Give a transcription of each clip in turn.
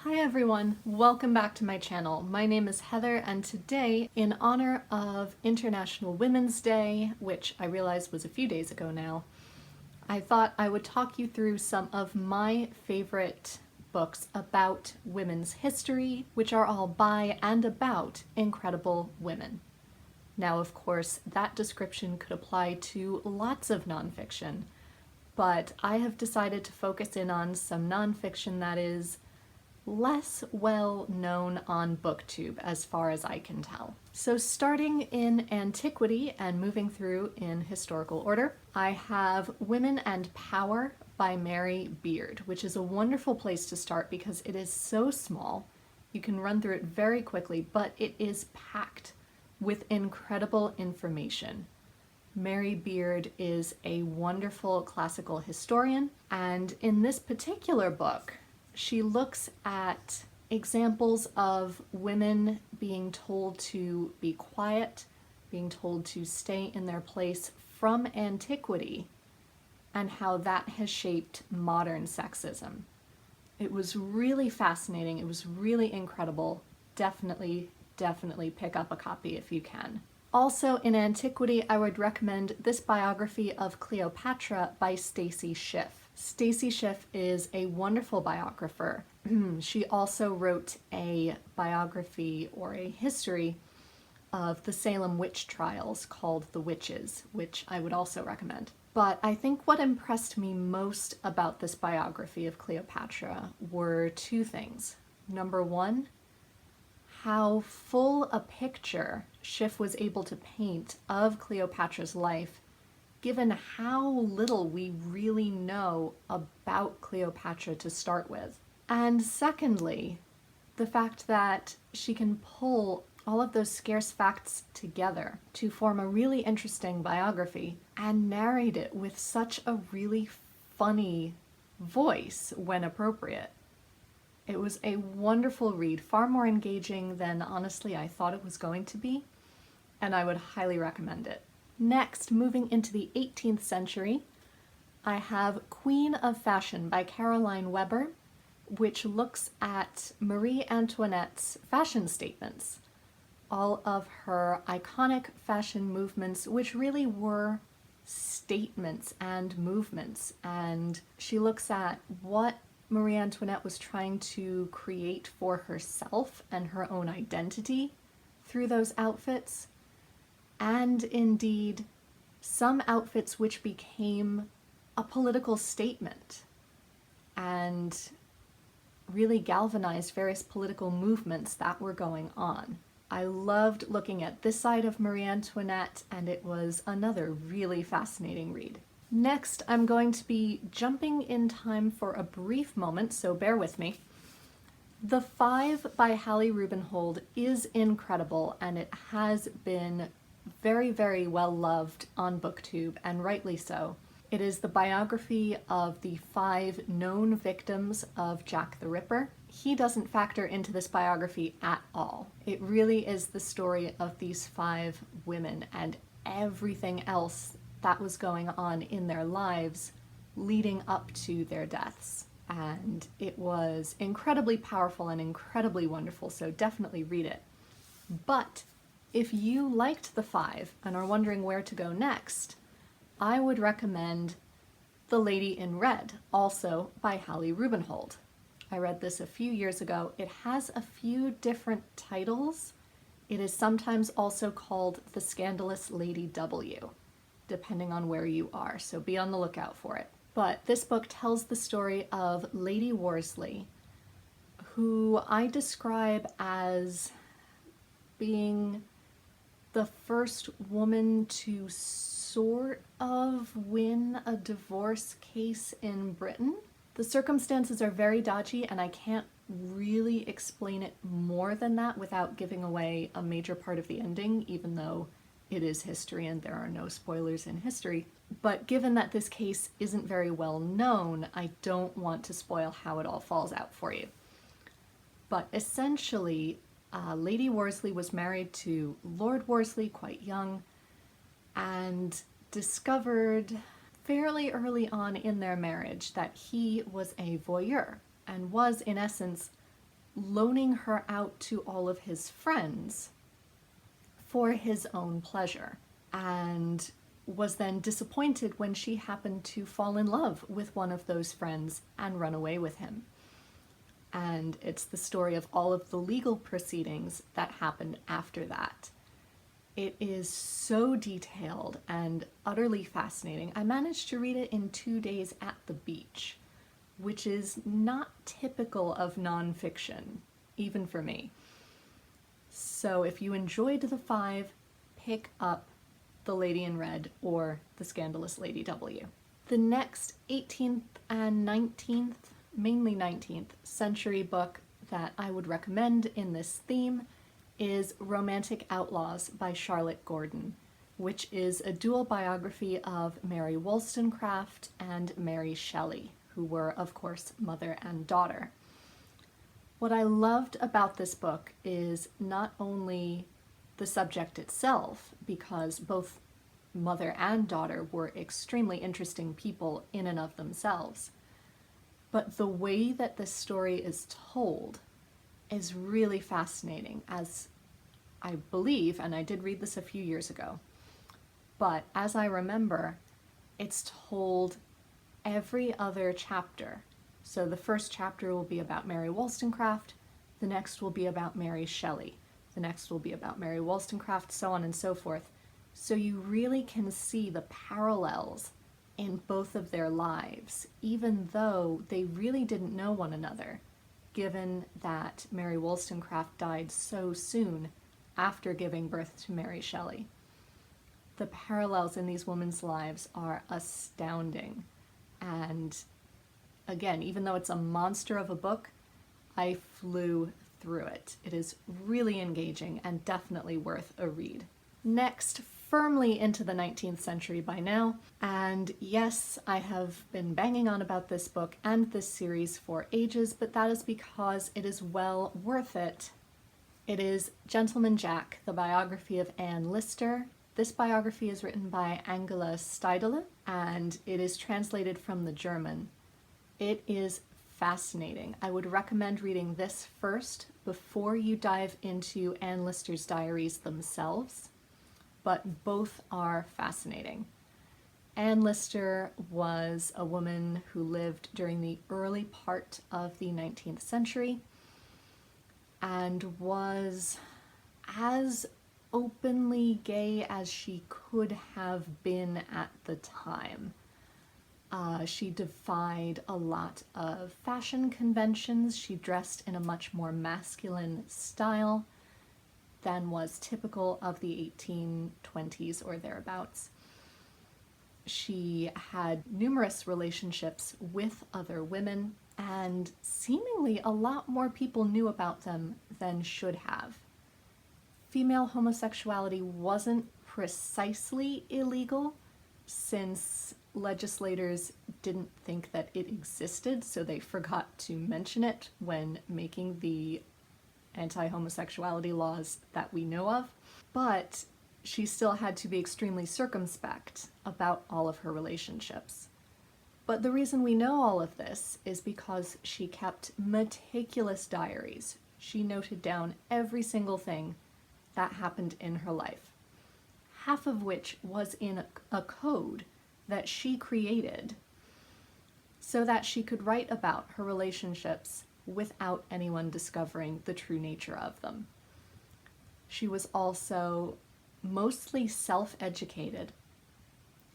Hi everyone, welcome back to my channel. My name is Heather, and today, in honor of International Women's Day, which I realized was a few days ago now, I thought I would talk you through some of my favorite books about women's history, which are all by and about incredible women. Now, of course, that description could apply to lots of nonfiction, but I have decided to focus in on some nonfiction that is less well known on BookTube as far as I can tell. So starting in antiquity and moving through in historical order, I have Women and Power by Mary Beard, which is a wonderful place to start because it is so small. You can run through it very quickly, but it is packed with incredible information. Mary Beard is a wonderful classical historian, and in this particular book, she looks at examples of women being told to be quiet, being told to stay in their place from antiquity, and how that has shaped modern sexism. It was really fascinating. It was really incredible. Definitely pick up a copy if you can. Also in antiquity, I would recommend this biography of Cleopatra by Stacy Schiff. Stacy Schiff is a wonderful biographer. She also wrote a biography or a history of the Salem witch trials called The Witches, which I would also recommend. But I think what impressed me most about this biography of Cleopatra were two things. Number one, how full a picture Schiff was able to paint of Cleopatra's life, given how little we really know about Cleopatra to start with. And secondly, the fact that she can pull all of those scarce facts together to form a really interesting biography and narrate it with such a really funny voice when appropriate. It was a wonderful read, far more engaging than honestly I thought it was going to be, and I would highly recommend it. Next, moving into the 18th century, I have Queen of Fashion by Caroline Weber, which looks at Marie Antoinette's fashion statements, all of her iconic fashion movements, which really were statements and movements, and she looks at what Marie Antoinette was trying to create for herself and her own identity through those outfits, and indeed some outfits which became a political statement and really galvanized various political movements that were going on. I loved looking at this side of Marie Antoinette, and it was another really fascinating read. Next, I'm going to be jumping in time for a brief moment, so bear with me. The Five by Hallie Rubenhold is incredible, and it has been very well loved on BookTube, and rightly so. It is the biography of the 5 known victims of Jack the Ripper. He doesn't factor into this biography at all. It really is the story of these 5 women and everything else that was going on in their lives leading up to their deaths. And it was incredibly powerful and incredibly wonderful, so definitely read it. But if you liked the 5 and are wondering where to go next, I would recommend The Lady in Red, also by Hallie Rubenhold. I read this a few years ago. It has a few different titles. It is sometimes also called The Scandalous Lady W, depending on where you are, so be on the lookout for it. But this book tells the story of Lady Worsley, who I describe as being the first woman to sort of win a divorce case in Britain. The circumstances are very dodgy, and I can't really explain it more than that without giving away a major part of the ending, even though it is history and there are no spoilers in history. But given that this case isn't very well known, I don't want to spoil how it all falls out for you. But essentially, Lady Worsley was married to Lord Worsley quite young and discovered fairly early on in their marriage that he was a voyeur and was, in essence, loaning her out to all of his friends for his own pleasure, and was then disappointed when she happened to fall in love with one of those friends and run away with him. And it's the story of all of the legal proceedings that happened after that. It is so detailed and utterly fascinating. I managed to read it in 2 days at the beach, which is not typical of nonfiction, even for me. So if you enjoyed the 5, pick up The Lady in Red or The Scandalous Lady W. The next 18th and 19th, mainly 19th century book that I would recommend in this theme is Romantic Outlaws by Charlotte Gordon, which is a dual biography of Mary Wollstonecraft and Mary Shelley, who were, of course, mother and daughter. What I loved about this book is not only the subject itself, because both mother and daughter were extremely interesting people in and of themselves, but the way that this story is told is really fascinating, as I believe, and I did read this a few years ago, but as I remember, it's told every other chapter. So the first chapter will be about Mary Wollstonecraft, the next will be about Mary Shelley, the next will be about Mary Wollstonecraft, so on and so forth. So you really can see the parallels in both of their lives, even though they really didn't know one another, given that Mary Wollstonecraft died so soon after giving birth to Mary Shelley. The parallels in these women's lives are astounding. And again, even though it's a monster of a book, I flew through it. It is really engaging and definitely worth a read. Next, firmly into the 19th century by now, and yes, I have been banging on about this book and this series for ages, but that is because it is well worth it. It is Gentleman Jack, the biography of Anne Lister. This biography is written by Angela Steidele, and it is translated from the German. It is fascinating. I would recommend reading this first before you dive into Anne Lister's diaries themselves, but both are fascinating. Anne Lister was a woman who lived during the early part of the 19th century and was as openly gay as she could have been at the time. She defied a lot of fashion conventions. She dressed in a much more masculine style than was typical of the 1820s or thereabouts. She had numerous relationships with other women, and seemingly a lot more people knew about them than should have. Female homosexuality wasn't precisely illegal, since legislators didn't think that it existed, so they forgot to mention it when making the anti-homosexuality laws that we know of. But she still had to be extremely circumspect about all of her relationships. But the reason we know all of this is because she kept meticulous diaries. She noted down every single thing that happened in her life, half of which was in a code that she created so that she could write about her relationships without anyone discovering the true nature of them. She was also mostly self-educated.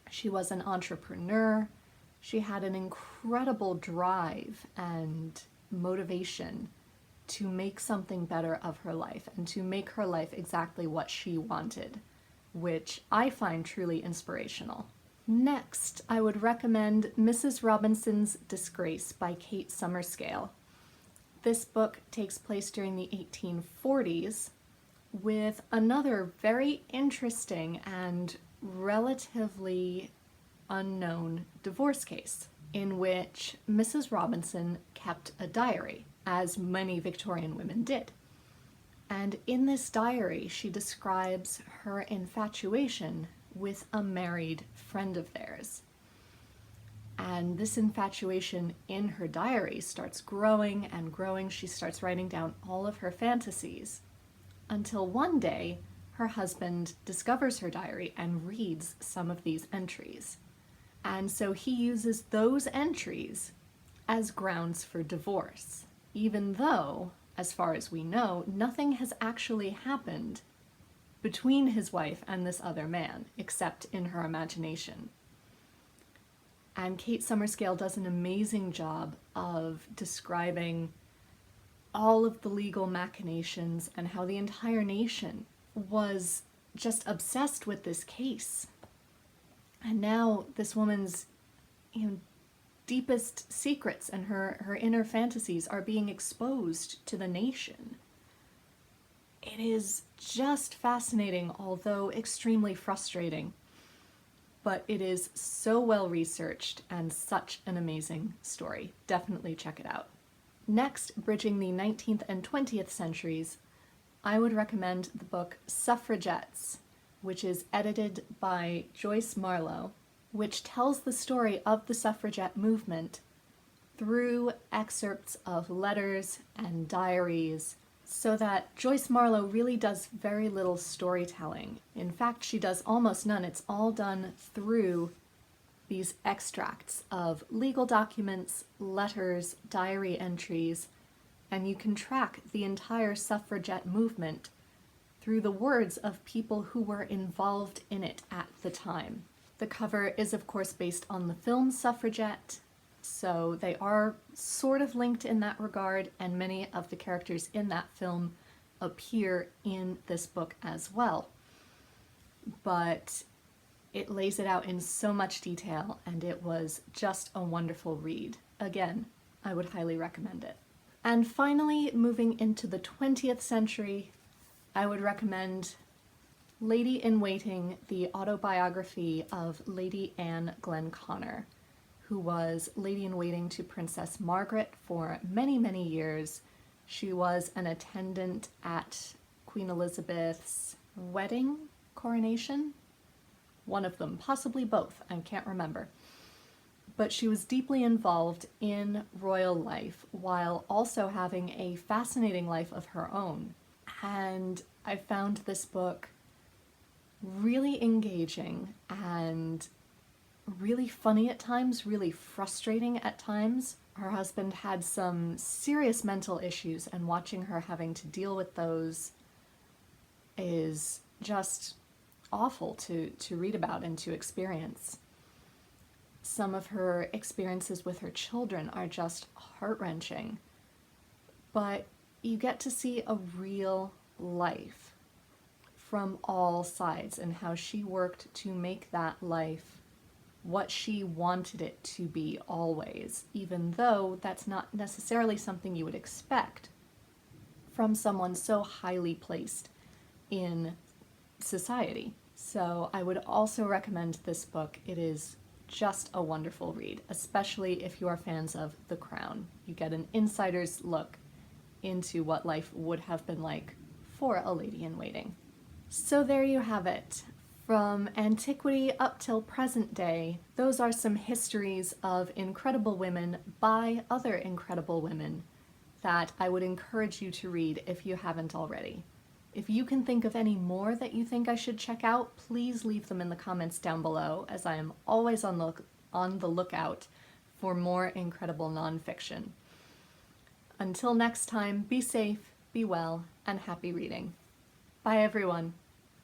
She was an entrepreneur. She had an incredible drive and motivation to make something better of her life and to make her life exactly what she wanted, which I find truly inspirational. Next, I would recommend Mrs. Robinson's Disgrace by Kate Summerscale. This book takes place during the 1840s with another very interesting and relatively unknown divorce case in which Mrs. Robinson kept a diary, as many Victorian women did. And in this diary, she describes her infatuation with a married friend of theirs. And this infatuation in her diary starts growing and growing. She starts writing down all of her fantasies until one day her husband discovers her diary and reads some of these entries. And so he uses those entries as grounds for divorce, even though, as far as we know, nothing has actually happened between his wife and this other man, except in her imagination. And Kate Summerscale does an amazing job of describing all of the legal machinations and how the entire nation was just obsessed with this case. And now this woman's, deepest secrets and her inner fantasies are being exposed to the nation. It is just fascinating, although extremely frustrating. But it is so well researched and such an amazing story. Definitely check it out. Next, bridging the 19th and 20th centuries, I would recommend the book Suffragettes, which is edited by Joyce Marlowe, which tells the story of the suffragette movement through excerpts of letters and diaries, so that Joyce Marlowe really does very little storytelling. In fact, she does almost none. It's all done through these extracts of legal documents, letters, diary entries, and you can track the entire suffragette movement through the words of people who were involved in it at the time. The cover is, of course, based on the film Suffragette, so they are sort of linked in that regard, and many of the characters in that film appear in this book as well. But it lays it out in so much detail, and it was just a wonderful read. Again, I would highly recommend it. And finally, moving into the 20th century, I would recommend Lady in Waiting, the autobiography of Lady Anne Glenconner, who was Lady in Waiting to Princess Margaret for many, many years. She was an attendant at Queen Elizabeth's wedding, coronation? One of them, possibly both, I can't remember. But she was deeply involved in royal life while also having a fascinating life of her own. And I found this book really engaging and really funny at times, really frustrating at times. Her husband had some serious mental issues, and watching her having to deal with those is just awful to read about and to experience. Some of her experiences with her children are just heart-wrenching, but you get to see a real life from all sides and how she worked to make that life what she wanted it to be always, even though that's not necessarily something you would expect from someone so highly placed in society. So I would also recommend this book. It is just a wonderful read, especially if you are fans of The Crown. You get an insider's look into what life would have been like for a lady in waiting. So there you have it. From antiquity up till present day, those are some histories of incredible women by other incredible women that I would encourage you to read if you haven't already. If you can think of any more that you think I should check out, please leave them in the comments down below, as I am always on the lookout for more incredible nonfiction. Until next time, be safe, be well, and happy reading. Bye everyone.